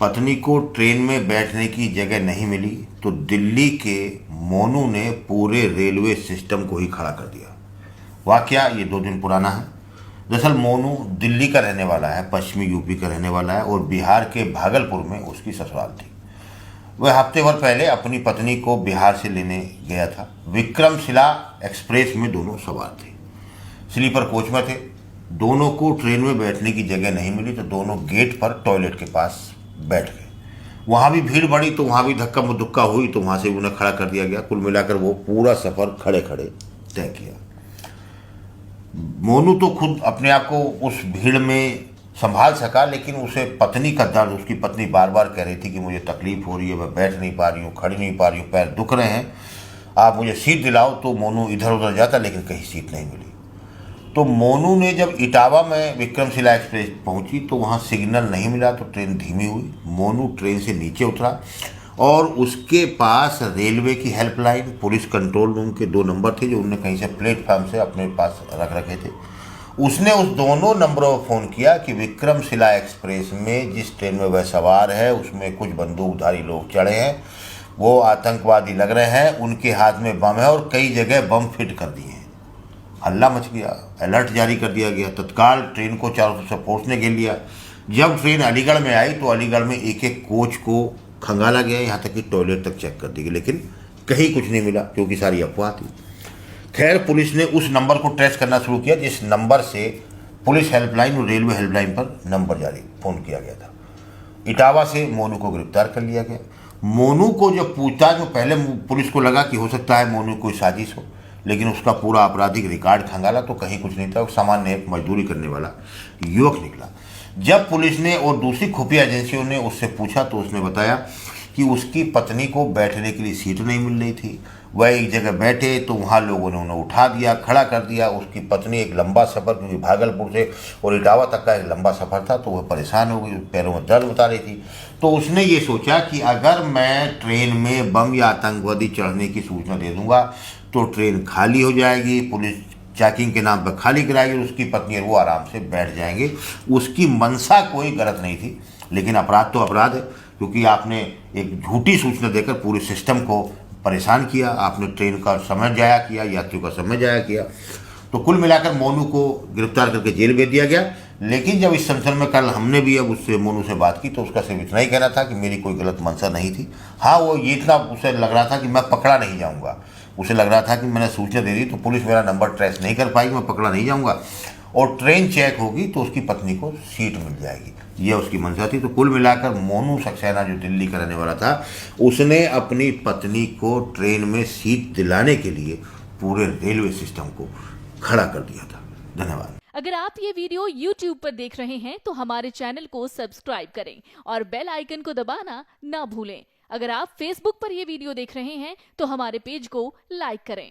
पत्नी को ट्रेन में बैठने की जगह नहीं मिली तो दिल्ली के मोनू ने पूरे रेलवे सिस्टम को ही खड़ा कर दिया। वाकया ये 2 दिन पुराना है। दरअसल मोनू दिल्ली का रहने वाला है, पश्चिमी यूपी का रहने वाला है और बिहार के भागलपुर में उसकी ससुराल थी। वह हफ्ते भर पहले अपनी पत्नी को बिहार से लेने गया था। विक्रमशिला एक्सप्रेस में दोनों सवार थे, स्लीपर कोच में थे। दोनों को ट्रेन में बैठने की जगह नहीं मिली तो दोनों गेट पर टॉयलेट के पास बैठ गए। वहाँ भी भीड़ बढ़ी तो वहाँ भी धक्का मुक्का हुई तो वहाँ से उन्हें खड़ा कर दिया गया। कुल मिलाकर वो पूरा सफ़र खड़े खड़े तय किया। मोनू तो खुद अपने आप को उस भीड़ में संभाल सका, लेकिन उसे पत्नी का दर्द, उसकी पत्नी बार बार कह रही थी कि मुझे तकलीफ हो रही है, मैं बैठ नहीं पा रही हूँ, खड़ी नहीं पा रही हूँ, पैर दुख रहे हैं, आप मुझे सीट दिलाओ। तो मोनू इधर उधर जाता लेकिन कहीं सीट नहीं मिली। तो मोनू ने जब इटावा में विक्रमशिला एक्सप्रेस पहुंची तो वहां सिग्नल नहीं मिला तो ट्रेन धीमी हुई। मोनू ट्रेन से नीचे उतरा और उसके पास रेलवे की हेल्पलाइन, पुलिस कंट्रोल रूम के 2 नंबर थे जो उन्होंने कहीं से प्लेटफार्म से अपने पास रख रखे थे। उसने उस दोनों नंबरों पर फ़ोन किया कि विक्रमशिला एक्सप्रेस में जिस ट्रेन में वह सवार है उसमें कुछ बंदूकधारी लोग चढ़े हैं, वो आतंकवादी लग रहे हैं, उनके हाथ में बम है और कई जगह बम फिट कर दिए हैं। हल्ला मच गया, अलर्ट जारी कर दिया गया। तत्काल ट्रेन को चारों तरफ से पहुँचने के लिए जब ट्रेन अलीगढ़ में आई तो अलीगढ़ में एक एक कोच को खंगाला गया, यहाँ तक कि टॉयलेट तक चेक कर दी गई, लेकिन कहीं कुछ नहीं मिला क्योंकि सारी अफवाह थी। खैर पुलिस ने उस नंबर को ट्रेस करना शुरू किया जिस नंबर से पुलिस हेल्पलाइन और रेलवे हेल्पलाइन पर नंबर जारी फ़ोन किया गया था। इटावा से मोनू को गिरफ्तार कर लिया गया। मोनू को जब पूछताछ में पहले पुलिस को लगा कि हो सकता है मोनू कोई साजिश हो, लेकिन उसका पूरा आपराधिक रिकॉर्ड खंगाला तो कहीं कुछ नहीं था। वो सामान्य एक मजदूरी करने वाला युवक निकला। जब पुलिस ने और दूसरी खुफिया एजेंसियों ने उससे पूछा तो उसने बताया कि उसकी पत्नी को बैठने के लिए सीट नहीं मिल रही थी। वह एक जगह बैठे तो वहाँ लोगों ने उन्हें उठा दिया, खड़ा कर दिया। उसकी पत्नी एक लंबा सफ़र, क्योंकि भागलपुर से और इटावा तक का एक लंबा सफ़र था, तो वह परेशान हो गई, पैरों में दर्द बता रही थी। तो उसने ये सोचा कि अगर मैं ट्रेन में बम या आतंकवादी चढ़ने की सूचना दे दूंगा तो ट्रेन खाली हो जाएगी, पुलिस चेकिंग के नाम पर खाली कराएगी, उसकी पत्नी और वो आराम से बैठ जाएंगे। उसकी मंशा कोई गलत नहीं थी, लेकिन अपराध तो अपराध है, क्योंकि आपने एक झूठी सूचना देकर पूरे सिस्टम को परेशान किया, आपने ट्रेन का समय जाया किया, यात्रियों का समय जाया किया। तो कुल मिलाकर मोनू को गिरफ्तार करके जेल भेज दिया गया। लेकिन जब इस सिलसिले में कल हमने भी अब उससे मोनू से बात की तो उसका सिर्फ इतना ही कहना था कि मेरी कोई गलत मंशा नहीं थी। हाँ, वो ये इतना उसे लग रहा था कि मैं पकड़ा नहीं जाऊँगा। उसे लग रहा था कि मैंने सूचना दे दी तो पुलिस मेरा नंबर ट्रेस नहीं कर पाएगी, मैं पकड़ा नहीं जाऊँगा और ट्रेन चेक होगी तो उसकी पत्नी को सीट मिल जाएगी, ये उसकी मंशा थी। तो कुल मिलाकर मोनू सक्सेना जो दिल्ली का रहने वाला था, उसने अपनी पत्नी को ट्रेन में सीट दिलाने के लिए पूरे रेलवे सिस्टम को खड़ा कर दिया था। धन्यवाद। अगर आप ये वीडियो YouTube पर देख रहे हैं तो हमारे चैनल को सब्सक्राइब करें और बेल आइकन को दबाना ना भूलें। अगर आप Facebook पर ये वीडियो देख रहे हैं तो हमारे पेज को लाइक करें।